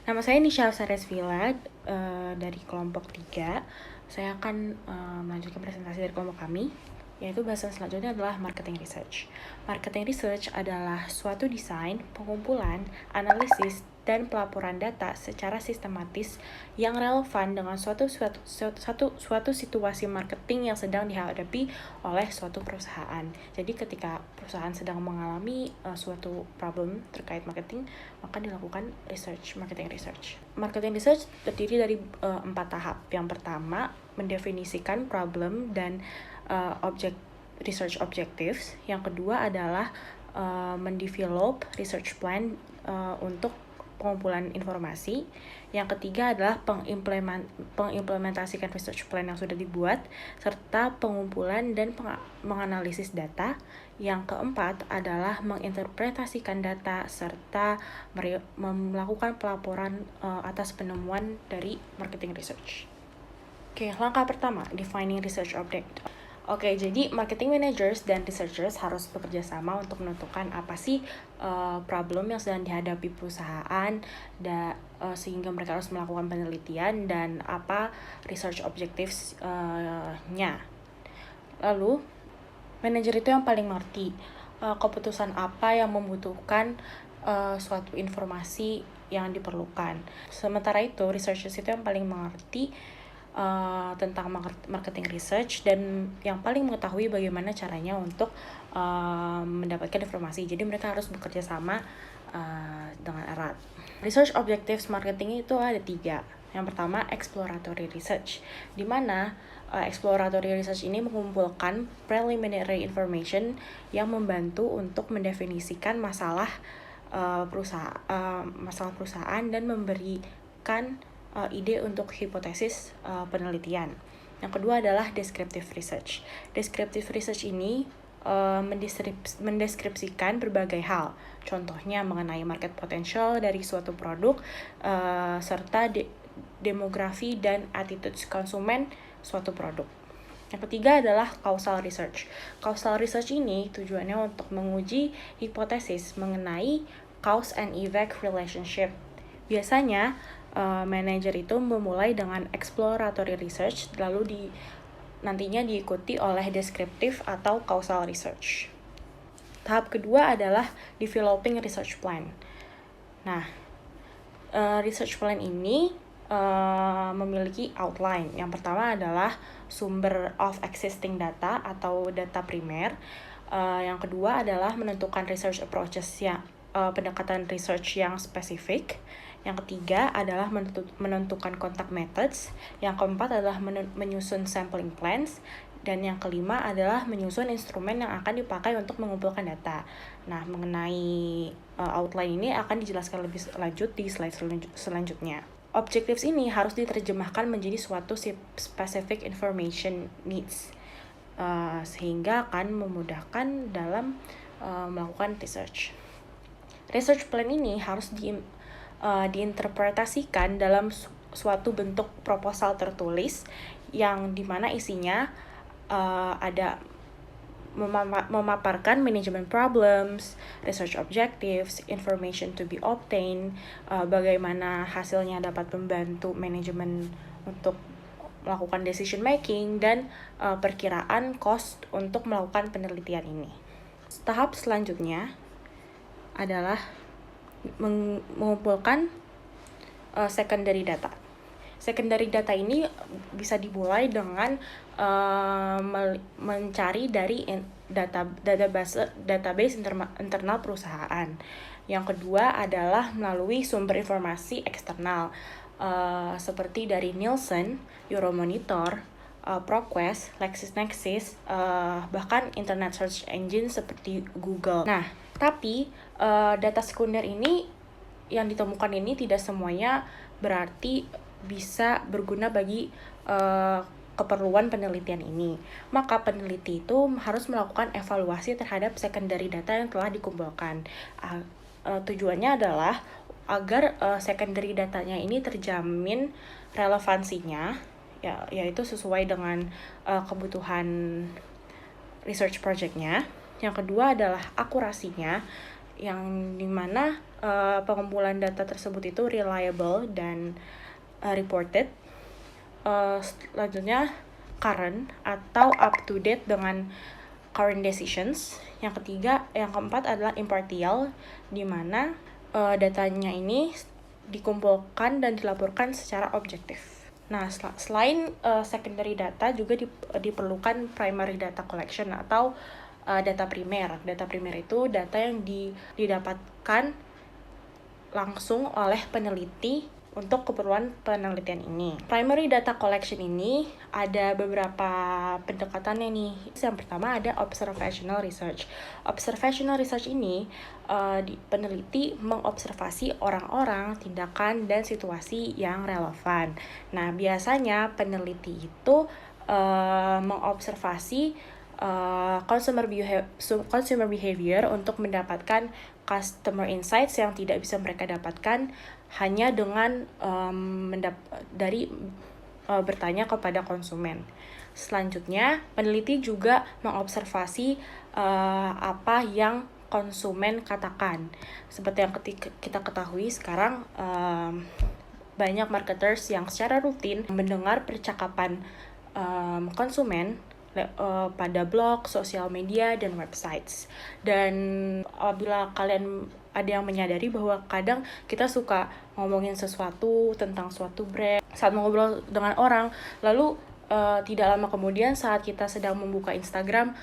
Nama saya Nisha Saresvila dari kelompok 3. Saya akan melanjutkan presentasi dari kelompok kami, yaitu bahasan selanjutnya adalah marketing research. Marketing research adalah suatu desain, pengumpulan, analisis, dan pelaporan data secara sistematis yang relevan dengan suatu situasi marketing yang sedang dihadapi oleh suatu perusahaan. Jadi ketika perusahaan sedang mengalami suatu problem terkait marketing, maka dilakukan marketing research. Marketing research terdiri dari 4 tahap. Yang pertama, mendefinisikan problem dan research objectives. Yang kedua adalah mendevelop research plan untuk pengumpulan informasi. Yang ketiga adalah pengimplementasikan research plan yang sudah dibuat, serta pengumpulan dan menganalisis data. Yang keempat adalah menginterpretasikan data, serta melakukan pelaporan atas penemuan dari marketing research. Oke, langkah pertama, defining research object. Oke, jadi marketing managers dan researchers harus bekerja sama untuk menentukan apa sih problem yang sedang dihadapi perusahaan sehingga mereka harus melakukan penelitian dan apa research objectives-nya. Lalu, manajer itu yang paling ngerti keputusan apa yang membutuhkan suatu informasi yang diperlukan. Sementara itu, researchers itu yang paling mengerti tentang marketing research dan yang paling mengetahui bagaimana caranya untuk mendapatkan informasi. Jadi mereka harus bekerja sama dengan erat. Research objectives marketing itu ada 3. Yang pertama, exploratory research, di mana exploratory research ini mengumpulkan preliminary information yang membantu untuk mendefinisikan masalah perusahaan dan memberikan ide untuk hipotesis penelitian. Yang kedua adalah descriptive research. Descriptive research ini mendeskripsikan berbagai hal, contohnya mengenai market potential dari suatu produk, serta demografi dan attitudes konsumen suatu produk. Yang ketiga adalah causal research. Causal research ini tujuannya untuk menguji hipotesis mengenai cause and effect relationship. Biasanya, manajer itu memulai dengan exploratory research, lalu nantinya diikuti oleh descriptive atau causal research. Tahap kedua adalah developing research plan. Nah, research plan ini memiliki outline. Yang pertama adalah sumber of existing data atau data primer. Yang kedua adalah menentukan research approaches pendekatan research yang spesifik. Yang ketiga adalah menentukan contact methods. Yang keempat adalah menyusun sampling plans. Dan yang kelima adalah menyusun instrumen yang akan dipakai untuk mengumpulkan data. Nah, mengenai outline ini akan dijelaskan lebih lanjut di slide selanjutnya. Objectives ini harus diterjemahkan menjadi suatu specific information needs, sehingga akan memudahkan dalam melakukan research. Research plan ini harus diinterpretasikan dalam suatu bentuk proposal tertulis yang dimana isinya ada memaparkan manajemen problems, research objectives, information to be obtained, bagaimana hasilnya dapat membantu manajemen untuk melakukan decision making, dan perkiraan cost untuk melakukan penelitian ini. Tahap selanjutnya adalah mengumpulkan secondary data. Secondary data ini bisa dimulai dengan mencari dari database internal perusahaan. Yang kedua adalah melalui sumber informasi eksternal seperti dari Nielsen, Euromonitor, ProQuest, LexisNexis, bahkan internet search engine seperti Google. Nah, tapi data sekunder ini yang ditemukan ini tidak semuanya berarti bisa berguna bagi keperluan penelitian ini. Maka peneliti itu harus melakukan evaluasi terhadap secondary data yang telah dikumpulkan. Tujuannya adalah agar secondary datanya ini terjamin relevansinya, yaitu sesuai dengan kebutuhan research project-nya. Yang kedua adalah akurasinya, yang dimana pengumpulan data tersebut itu reliable dan reported. Selanjutnya current atau up to date dengan current decisions. Yang keempat adalah impartial, di mana datanya ini dikumpulkan dan dilaporkan secara objektif. Nah, selain secondary data juga diperlukan primary data collection atau data primer. Data primer itu data yang didapatkan langsung oleh peneliti untuk keperluan penelitian ini. Primary data collection ini ada beberapa pendekatannya nih. Yang pertama ada observational research. Observational research ini peneliti mengobservasi orang-orang, tindakan, dan situasi yang relevan. Nah, biasanya peneliti itu mengobservasi consumer behavior untuk mendapatkan customer insights yang tidak bisa mereka dapatkan hanya dengan bertanya kepada konsumen. Selanjutnya, peneliti juga mengobservasi apa yang konsumen katakan. Seperti yang kita ketahui sekarang, banyak marketers yang secara rutin mendengar percakapan konsumen pada blog, sosial media, dan websites. Dan apabila kalian ada yang menyadari bahwa kadang kita suka ngomongin sesuatu tentang suatu brand saat ngobrol dengan orang, lalu tidak lama kemudian saat kita sedang membuka Instagram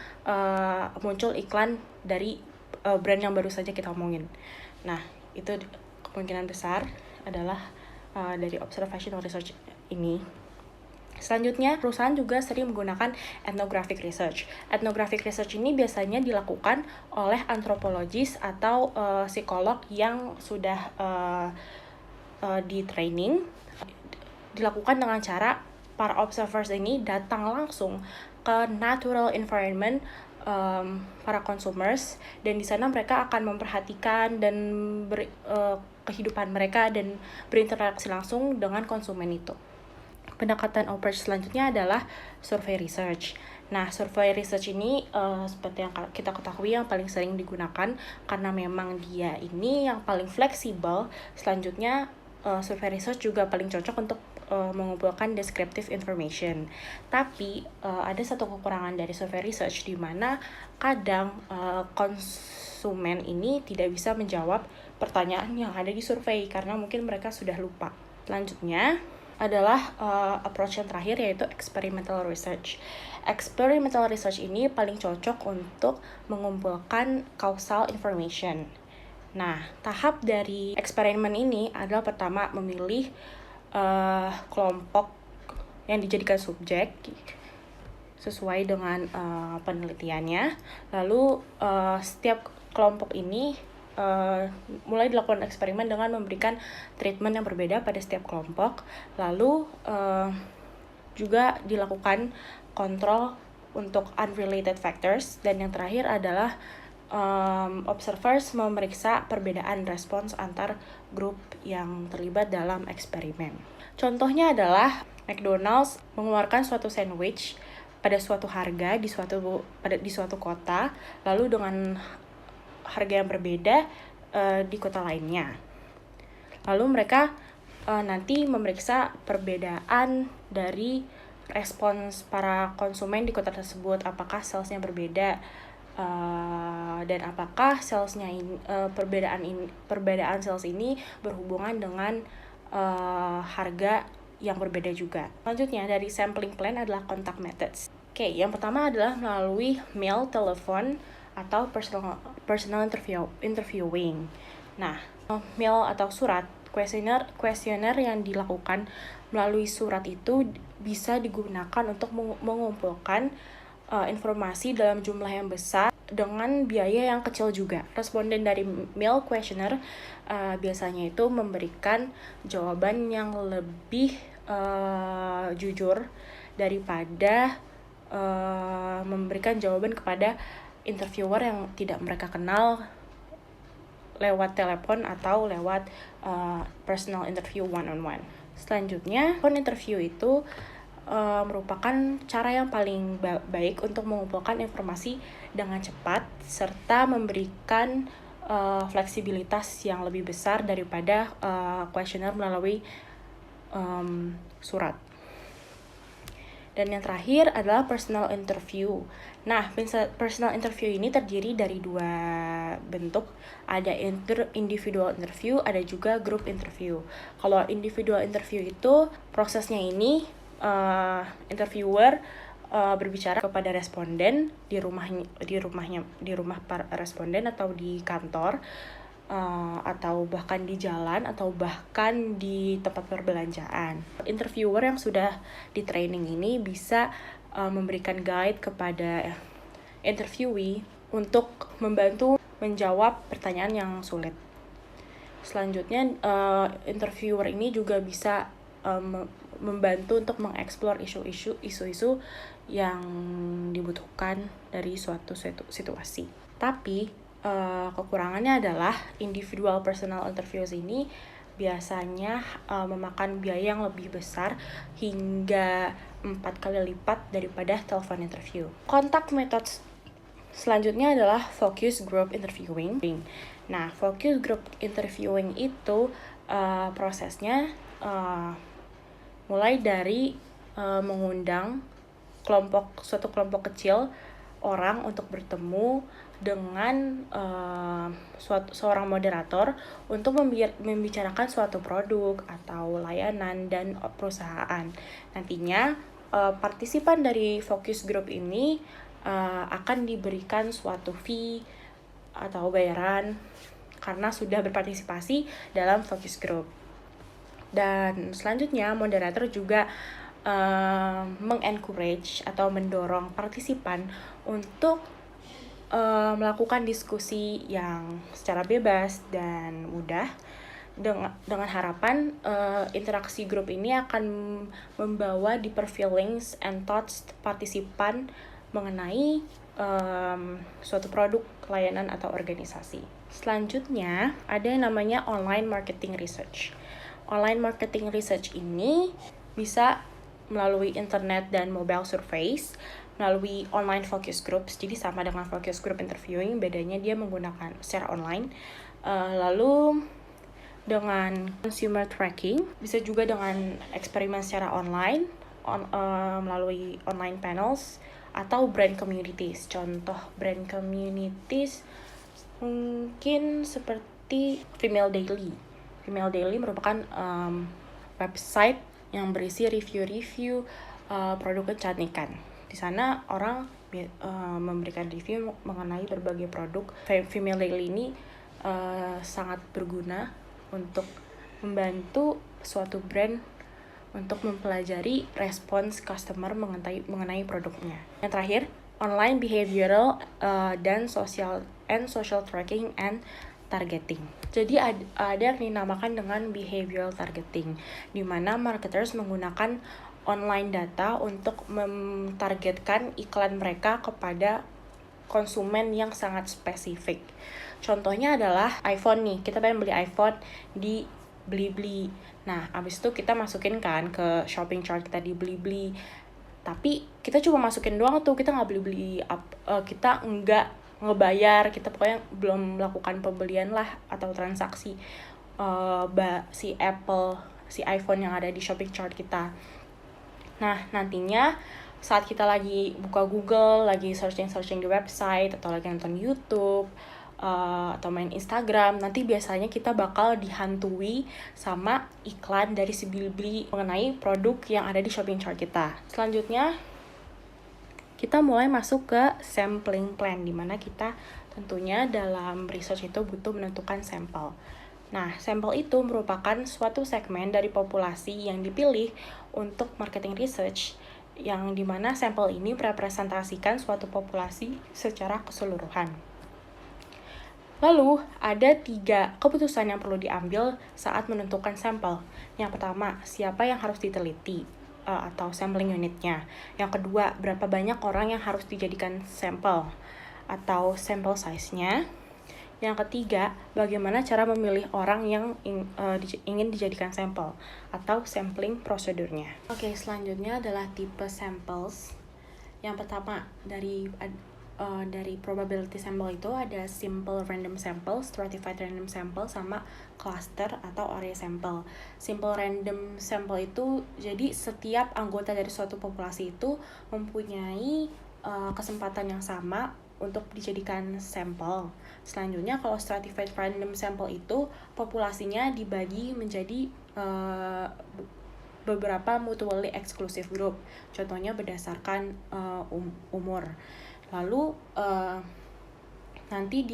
muncul iklan dari brand yang baru saja kita omongin. Nah, itu kemungkinan besar adalah dari observational research ini. Selanjutnya, perusahaan juga sering menggunakan ethnographic research. Ethnographic research ini biasanya dilakukan oleh antropologis atau psikolog yang sudah di training. Dilakukan dengan cara para observers ini datang langsung ke natural environment para consumers, dan di sana mereka akan memperhatikan dan kehidupan mereka dan berinteraksi langsung dengan konsumen itu. Pendekatan approach selanjutnya adalah survey research. Nah, survey research ini seperti yang kita ketahui yang paling sering digunakan karena memang dia ini yang paling fleksibel. Selanjutnya, survey research juga paling cocok untuk mengumpulkan descriptive information. Tapi ada satu kekurangan dari survey research di mana kadang konsumen ini tidak bisa menjawab pertanyaan yang ada di survei karena mungkin mereka sudah lupa. Selanjutnya adalah approach yang terakhir, yaitu experimental research. Experimental research ini paling cocok untuk mengumpulkan causal information. Nah, tahap dari eksperimen ini adalah pertama memilih kelompok yang dijadikan subjek sesuai dengan penelitiannya. Lalu setiap kelompok ini mulai dilakukan eksperimen dengan memberikan treatment yang berbeda pada setiap kelompok. Lalu juga dilakukan kontrol untuk unrelated factors. Dan yang terakhir adalah observers memeriksa perbedaan respons antar grup yang terlibat dalam eksperimen. Contohnya adalah McDonald's mengeluarkan suatu sandwich pada suatu harga di suatu kota, lalu dengan harga yang berbeda di kota lainnya. Lalu mereka nanti memeriksa perbedaan dari respons para konsumen di kota tersebut, apakah salesnya berbeda dan apakah salesnya perbedaan sales ini berhubungan dengan harga yang berbeda juga. Selanjutnya dari sampling plan adalah contact methods. Oke, yang pertama adalah melalui mail, telepon, atau personal interviewing. Nah, mail atau surat, kuesioner yang dilakukan melalui surat itu bisa digunakan untuk mengumpulkan informasi dalam jumlah yang besar dengan biaya yang kecil juga. Responden dari mail questionnaire biasanya itu memberikan jawaban yang lebih jujur daripada memberikan jawaban kepada interviewer yang tidak mereka kenal lewat telepon atau lewat personal interview one-on-one. Selanjutnya, phone interview itu merupakan cara yang paling baik untuk mengumpulkan informasi dengan cepat serta memberikan fleksibilitas yang lebih besar daripada kuesioner melalui surat. Dan yang terakhir adalah personal interview. Nah, personal interview ini terdiri dari 2 bentuk. Ada individual interview, ada juga group interview. Kalau individual interview itu prosesnya ini interviewer berbicara kepada responden di rumah responden atau di kantor, atau bahkan di jalan, atau bahkan di tempat perbelanjaan. Interviewer yang sudah di training ini bisa memberikan guide kepada interviewee untuk membantu menjawab pertanyaan yang sulit. Selanjutnya, interviewer ini juga bisa membantu untuk mengeksplor isu-isu yang dibutuhkan dari suatu situasi. Tapi kekurangannya adalah individual personal interviews ini biasanya memakan biaya yang lebih besar hingga 4 kali lipat daripada telepon interview. Contact methods selanjutnya adalah focus group interviewing. Nah, focus group interviewing itu prosesnya mulai dari mengundang suatu kelompok kecil orang untuk bertemu dengan seorang moderator untuk membicarakan suatu produk atau layanan dan perusahaan. Nantinya partisipan dari focus group ini akan diberikan suatu fee atau bayaran karena sudah berpartisipasi dalam focus group. Dan selanjutnya moderator juga mengencourage atau mendorong partisipan untuk melakukan diskusi yang secara bebas dan mudah dengan harapan interaksi grup ini akan membawa deeper feelings and thoughts partisipan mengenai suatu produk, layanan, atau organisasi. Selanjutnya ada yang namanya online marketing research. Online marketing research ini bisa melalui internet dan mobile surveys, melalui online focus groups, jadi sama dengan focus group interviewing, bedanya dia menggunakan secara online. Lalu dengan consumer tracking, bisa juga dengan eksperimen secara online, melalui online panels, atau brand communities. Contoh brand communities mungkin seperti Female Daily. Female Daily merupakan website yang berisi review-review produk kecantikan. Di sana orang memberikan review mengenai berbagai produk. Female Daily ini sangat berguna untuk membantu suatu brand untuk mempelajari respons customer mengenai produknya. Yang terakhir, online behavioral dan social tracking and targeting. Jadi ada yang dinamakan dengan behavioral targeting, di mana marketers menggunakan online data untuk mentargetkan iklan mereka kepada konsumen yang sangat spesifik. Contohnya adalah iPhone nih, kita pengen beli iPhone di Blibli. Nah, abis itu kita masukin kan ke shopping chart kita di Blibli. Tapi kita cuma masukin doang tuh, kita nggak beli-beli, kita nggak ngebayar, kita pokoknya belum melakukan pembelian lah atau transaksi si iPhone yang ada di shopping chart kita. Nah, nantinya saat kita lagi buka Google, lagi searching di website, atau lagi nonton YouTube, atau main Instagram, nanti biasanya kita bakal dihantui sama iklan dari si Blibli mengenai produk yang ada di shopping chart kita. Selanjutnya, kita mulai masuk ke sampling plan, di mana kita tentunya dalam research itu butuh menentukan sampel. Nah, sampel itu merupakan suatu segmen dari populasi yang dipilih untuk marketing research, yang dimana sampel ini merepresentasikan suatu populasi secara keseluruhan. Lalu, ada 3 keputusan yang perlu diambil saat menentukan sampel. Yang pertama, siapa yang harus diteliti atau sampling unitnya. Yang kedua, berapa banyak orang yang harus dijadikan sampel atau sample size-nya. Yang ketiga, bagaimana cara memilih orang yang ingin dijadikan sampel atau sampling prosedurnya. Oke, selanjutnya adalah tipe samples. Yang pertama, dari probability sample itu ada simple random sample, stratified random sample, sama cluster atau area sample. Simple random sample itu jadi setiap anggota dari suatu populasi itu mempunyai kesempatan yang sama untuk dijadikan sampel. Selanjutnya kalau stratified random sample itu populasinya dibagi menjadi beberapa mutually exclusive group. Contohnya berdasarkan umur. Lalu nanti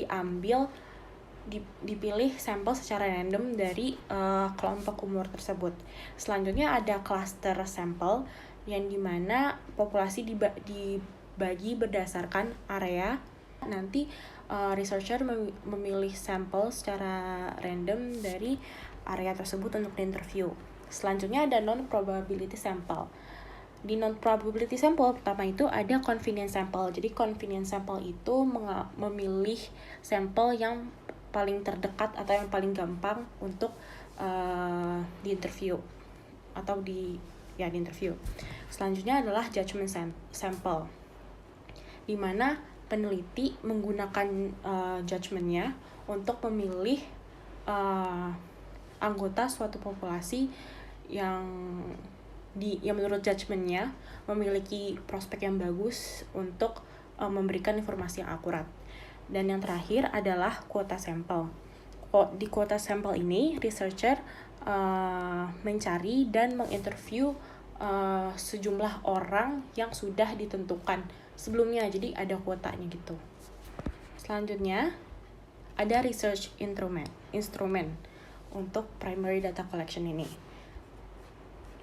dipilih sampel secara random dari kelompok umur tersebut. Selanjutnya ada cluster sample yang dimana populasi dibagi berdasarkan area. Nanti researcher memilih sampel secara random dari area tersebut untuk diinterview. Selanjutnya ada non-probability sample. Di non-probability sample pertama itu ada convenience sample. Jadi convenience sample itu memilih sampel yang paling terdekat atau yang paling gampang untuk diinterview atau diinterview. Selanjutnya adalah judgment sample, di mana peneliti menggunakan judgment-nya untuk memilih anggota suatu populasi yang menurut judgment-nya memiliki prospek yang bagus untuk memberikan informasi yang akurat. Dan yang terakhir adalah kuota sampel. Di kuota sampel ini, researcher mencari dan menginterview sejumlah orang yang sudah ditentukan sebelumnya, jadi ada kuotanya gitu. Selanjutnya, ada research instrument untuk primary data collection ini.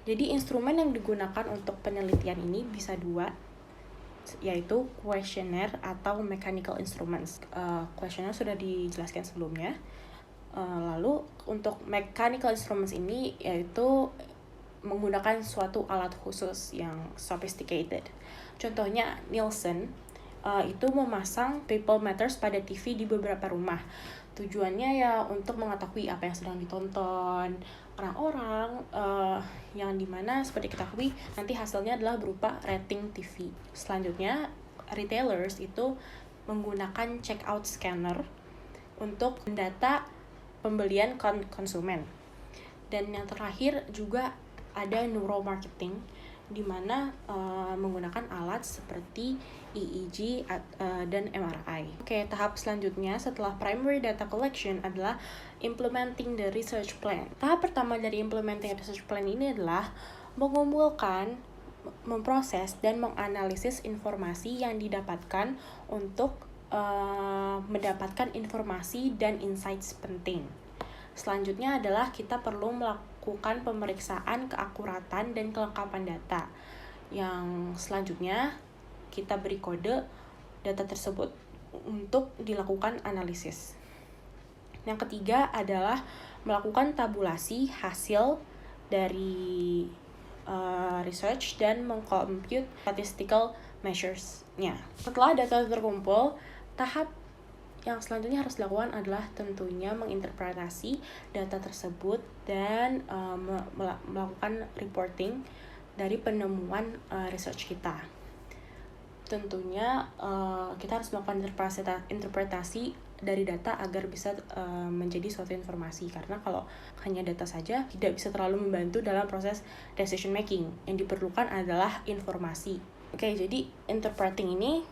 Jadi instrumen yang digunakan untuk penelitian ini bisa dua, yaitu questionnaire atau mechanical instruments. Questionnaire sudah dijelaskan sebelumnya. Lalu untuk mechanical instruments ini yaitu menggunakan suatu alat khusus yang sophisticated. Contohnya Nielsen itu memasang People Matters pada TV di beberapa rumah. Tujuannya ya untuk mengetahui apa yang sedang ditonton orang-orang, yang dimana seperti diketahui nanti hasilnya adalah berupa rating TV. Selanjutnya, retailers itu menggunakan checkout scanner untuk mendata pembelian konsumen. Dan yang terakhir juga ada neuromarketing, di mana menggunakan alat seperti EEG dan MRI. Oke, tahap selanjutnya setelah primary data collection adalah implementing the research plan. Tahap pertama dari implementing research plan ini adalah mengumpulkan, memproses, dan menganalisis informasi yang didapatkan untuk mendapatkan informasi dan insights penting. Selanjutnya adalah kita perlu melakukan pemeriksaan keakuratan dan kelengkapan data. Yang selanjutnya kita beri kode data tersebut untuk dilakukan analisis. Yang ketiga adalah melakukan tabulasi hasil dari research dan mengcompute statistical measures-nya. Setelah data terkumpul, tahap yang selanjutnya harus dilakukan adalah tentunya menginterpretasi data tersebut dan melakukan reporting dari penemuan research kita. Tentunya kita harus melakukan interpretasi dari data agar bisa menjadi suatu informasi, karena kalau hanya data saja tidak bisa terlalu membantu dalam proses decision making. Yang diperlukan adalah informasi. Oke, jadi interpreting ini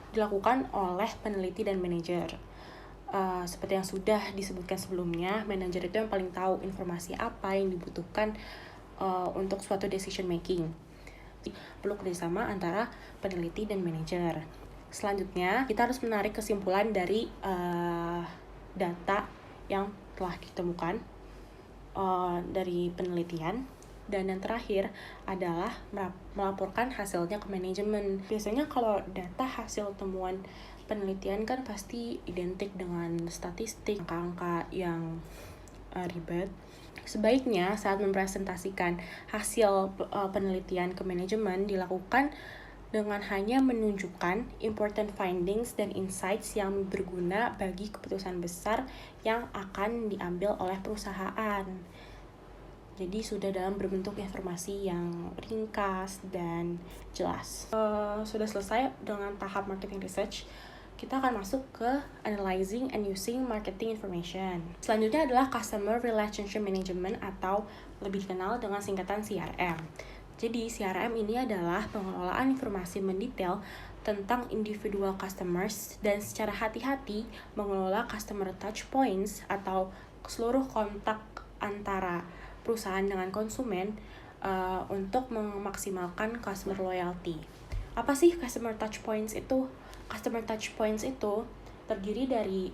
dilakukan oleh peneliti dan manajer. Seperti yang sudah disebutkan sebelumnya, manajer itu yang paling tahu informasi apa yang dibutuhkan untuk suatu decision making. Perlu kerjasama antara peneliti dan manajer. Selanjutnya, kita harus menarik kesimpulan dari data yang telah ditemukan dari penelitian. Dan yang terakhir adalah melaporkan hasilnya ke manajemen. Biasanya kalau data hasil temuan penelitian kan pasti identik dengan statistik, angka-angka yang ribet. Sebaiknya saat mempresentasikan hasil penelitian ke manajemen dilakukan dengan hanya menunjukkan important findings dan insights yang berguna bagi keputusan besar yang akan diambil oleh perusahaan. Jadi sudah dalam berbentuk informasi yang ringkas dan jelas. Sudah selesai dengan tahap marketing research, kita akan masuk ke analyzing and using marketing information. Selanjutnya adalah customer relationship management atau lebih dikenal dengan singkatan CRM. Jadi CRM ini adalah pengelolaan informasi mendetail tentang individual customers dan secara hati-hati mengelola customer touch points atau seluruh kontak antara perusahaan dengan konsumen untuk memaksimalkan customer loyalty. Apa sih customer touch points itu? Customer touch points itu terdiri dari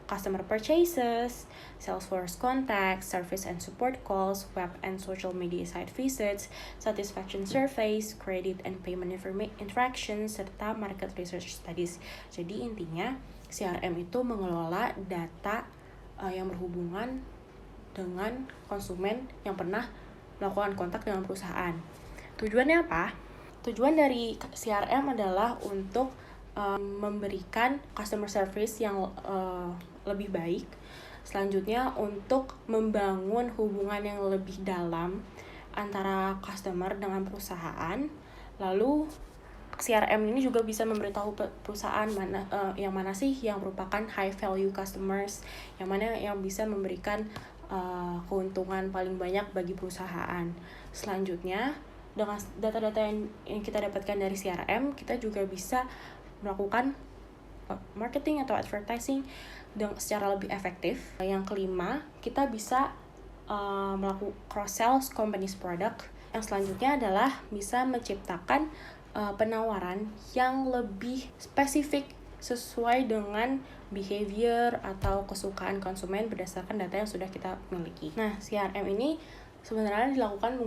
customer purchases, Salesforce contacts, service and support calls, web and social media site visits, satisfaction surveys, credit and payment interactions, serta market research studies. Jadi intinya CRM itu mengelola data yang berhubungan dengan konsumen yang pernah melakukan kontak dengan perusahaan. Tujuannya apa? Tujuan dari CRM adalah untuk memberikan customer service yang lebih baik. Selanjutnya untuk membangun hubungan yang lebih dalam antara customer dengan perusahaan. Lalu CRM ini juga bisa memberitahu perusahaan yang mana sih yang merupakan high value customers, yang mana yang bisa memberikan keuntungan paling banyak bagi perusahaan. Selanjutnya, dengan data-data yang kita dapatkan dari CRM, kita juga bisa melakukan marketing atau advertising secara lebih efektif. Yang kelima, kita bisa melakukan cross-sell company's product. Yang selanjutnya adalah bisa menciptakan penawaran yang lebih spesifik sesuai dengan behavior atau kesukaan konsumen berdasarkan data yang sudah kita miliki. Nah, CRM ini sebenarnya dilakukan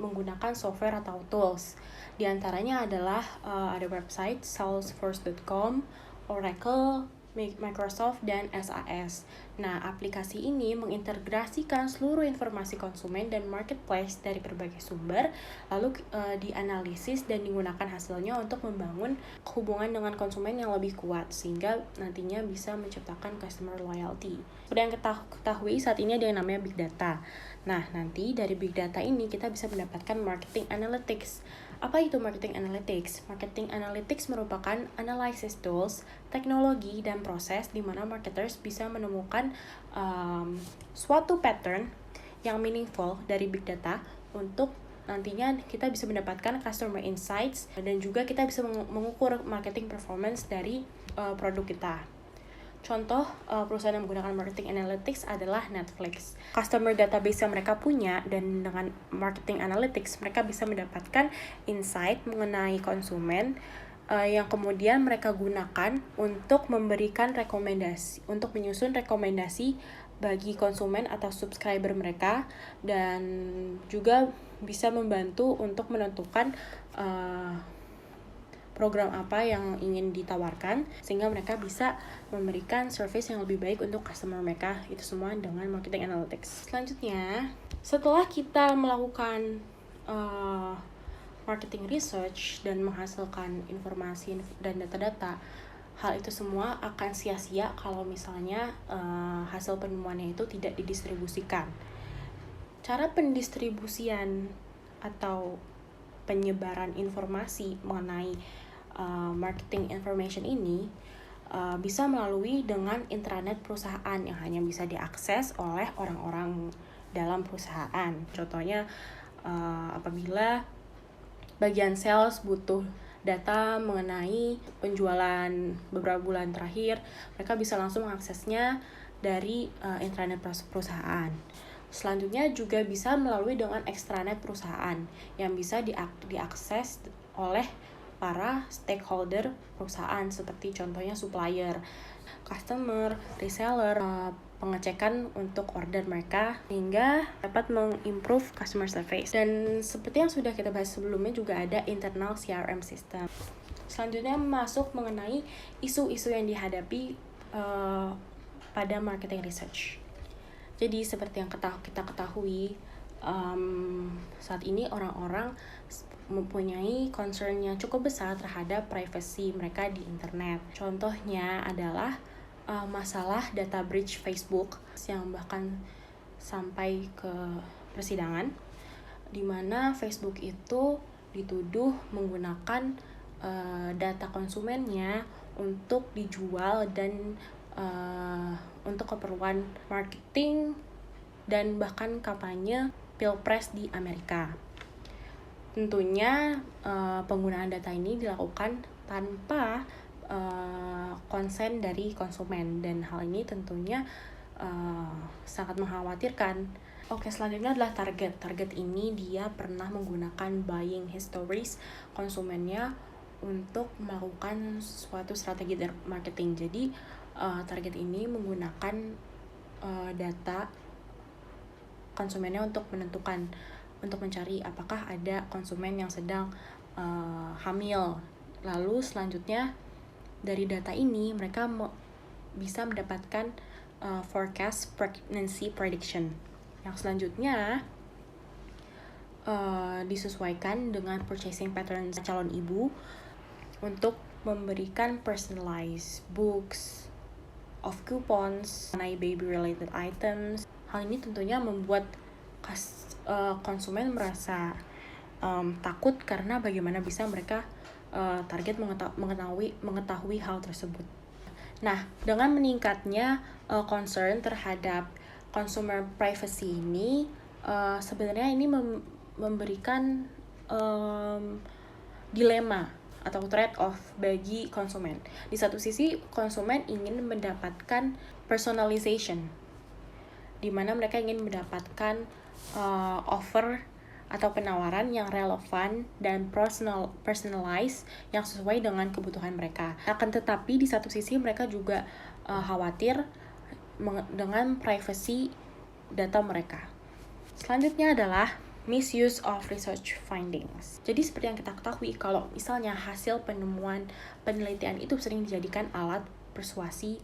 menggunakan software atau tools. Di antaranya adalah ada website salesforce.com, Oracle, Microsoft, dan SAS. Nah, aplikasi ini mengintegrasikan seluruh informasi konsumen dan marketplace dari berbagai sumber, lalu dianalisis dan digunakan hasilnya untuk membangun hubungan dengan konsumen yang lebih kuat, sehingga nantinya bisa menciptakan customer loyalty. Seperti yang kita ketahui, saat ini ada yang namanya Big Data. Nah, nanti dari Big Data ini kita bisa mendapatkan marketing analytics. Apa itu marketing analytics? Marketing analytics merupakan analysis tools, teknologi, dan proses di mana marketers bisa menemukan suatu pattern yang meaningful dari big data untuk nantinya kita bisa mendapatkan customer insights dan juga kita bisa mengukur marketing performance dari produk kita. Contoh perusahaan yang menggunakan marketing analytics adalah Netflix. Customer database yang mereka punya dan dengan marketing analytics mereka bisa mendapatkan insight mengenai konsumen yang kemudian mereka gunakan untuk memberikan rekomendasi, untuk menyusun rekomendasi bagi konsumen atau subscriber mereka, dan juga bisa membantu untuk menentukan program apa yang ingin ditawarkan sehingga mereka bisa memberikan service yang lebih baik untuk customer mereka. Itu semua dengan marketing analytics. Selanjutnya, setelah kita melakukan marketing research dan menghasilkan informasi dan data-data, hal itu semua akan sia-sia kalau misalnya hasil penemuannya itu tidak didistribusikan. Cara pendistribusian atau penyebaran informasi mengenai marketing information ini bisa melalui dengan intranet perusahaan yang hanya bisa diakses oleh orang-orang dalam perusahaan. Contohnya apabila bagian sales butuh data mengenai penjualan beberapa bulan terakhir, mereka bisa langsung mengaksesnya dari intranet perusahaan. Selanjutnya juga bisa melalui dengan extranet perusahaan yang bisa diakses oleh para stakeholder perusahaan seperti contohnya supplier, customer, reseller, pengecekan untuk order mereka hingga dapat mengimprove customer service. Dan seperti yang sudah kita bahas sebelumnya juga ada internal CRM system. Selanjutnya masuk mengenai isu-isu yang dihadapi pada marketing research. Jadi seperti yang kita ketahui, saat ini orang-orang mempunyai concern yang cukup besar terhadap privacy mereka di internet. Contohnya adalah masalah data breach Facebook yang bahkan sampai ke persidangan, di mana Facebook itu dituduh menggunakan data konsumennya untuk dijual dan untuk keperluan marketing dan bahkan kampanye Pilpres di Amerika. Tentunya penggunaan data ini dilakukan tanpa konsen dari konsumen, dan hal ini tentunya sangat mengkhawatirkan. Oke, selanjutnya adalah target. Target ini dia pernah menggunakan buying histories konsumennya untuk melakukan suatu strategi marketing. Jadi target ini menggunakan data konsumennya untuk mencari apakah ada konsumen yang sedang hamil. Lalu selanjutnya dari data ini mereka bisa mendapatkan forecast pregnancy prediction. Yang selanjutnya disesuaikan dengan purchasing pattern calon ibu untuk memberikan personalized books of coupons mengenai baby related items. Hal ini tentunya membuat konsumen merasa takut, karena bagaimana bisa mereka target mengetahui hal tersebut. Nah, dengan meningkatnya concern terhadap consumer privacy ini, sebenarnya ini memberikan dilema atau trade-off bagi konsumen. Di satu sisi, konsumen ingin mendapatkan personalization, di mana mereka ingin mendapatkan offer atau penawaran yang relevan dan personalized yang sesuai dengan kebutuhan mereka. Akan tetapi di satu sisi mereka juga khawatir dengan privacy data mereka. Selanjutnya adalah misuse of research findings. Jadi seperti yang kita ketahui, kalau misalnya hasil penelitian itu sering dijadikan alat persuasi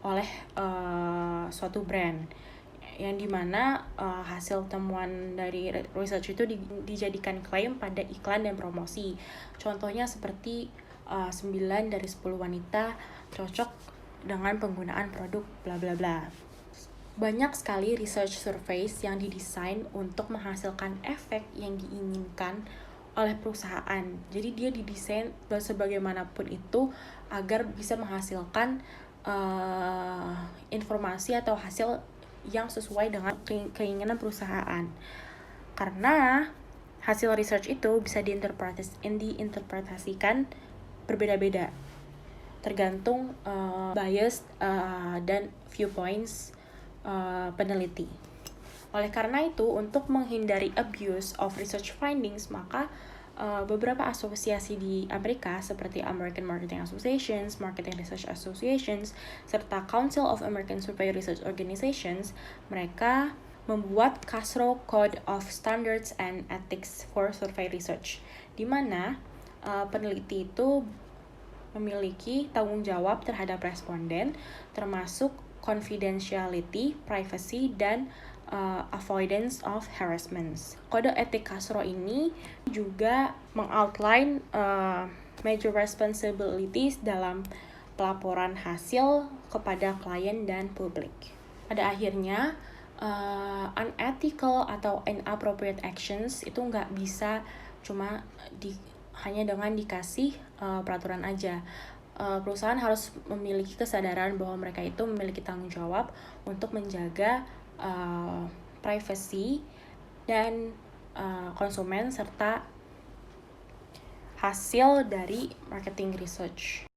oleh suatu brand, yang dimana hasil temuan dari research itu dijadikan klaim pada iklan dan promosi. Contohnya seperti 9 dari 10 wanita cocok dengan penggunaan produk bla bla bla. Banyak sekali research surveys yang didesain untuk menghasilkan efek yang diinginkan oleh perusahaan. Jadi dia didesain sebagaimanapun itu agar bisa menghasilkan informasi atau hasil yang sesuai dengan keinginan perusahaan. Karena hasil research itu bisa diinterpretasikan berbeda-beda, tergantung bias dan viewpoints peneliti. Oleh karena itu, untuk menghindari abuse of research findings, maka beberapa asosiasi di Amerika seperti American Marketing Associations, Marketing Research Associations, serta Council of American Survey Research Organizations, mereka membuat KASRO Code of Standards and Ethics for Survey Research, di mana peneliti itu memiliki tanggung jawab terhadap responden, termasuk confidentiality, privacy, dan avoidance of harassments. Kode etik KASRO ini juga mengoutline major responsibilities dalam pelaporan hasil kepada klien dan publik. Pada akhirnya, unethical atau inappropriate actions itu nggak bisa cuma hanya dengan dikasih peraturan aja. Perusahaan harus memiliki kesadaran bahwa mereka itu memiliki tanggung jawab untuk menjaga privacy dan konsumen serta hasil dari marketing research.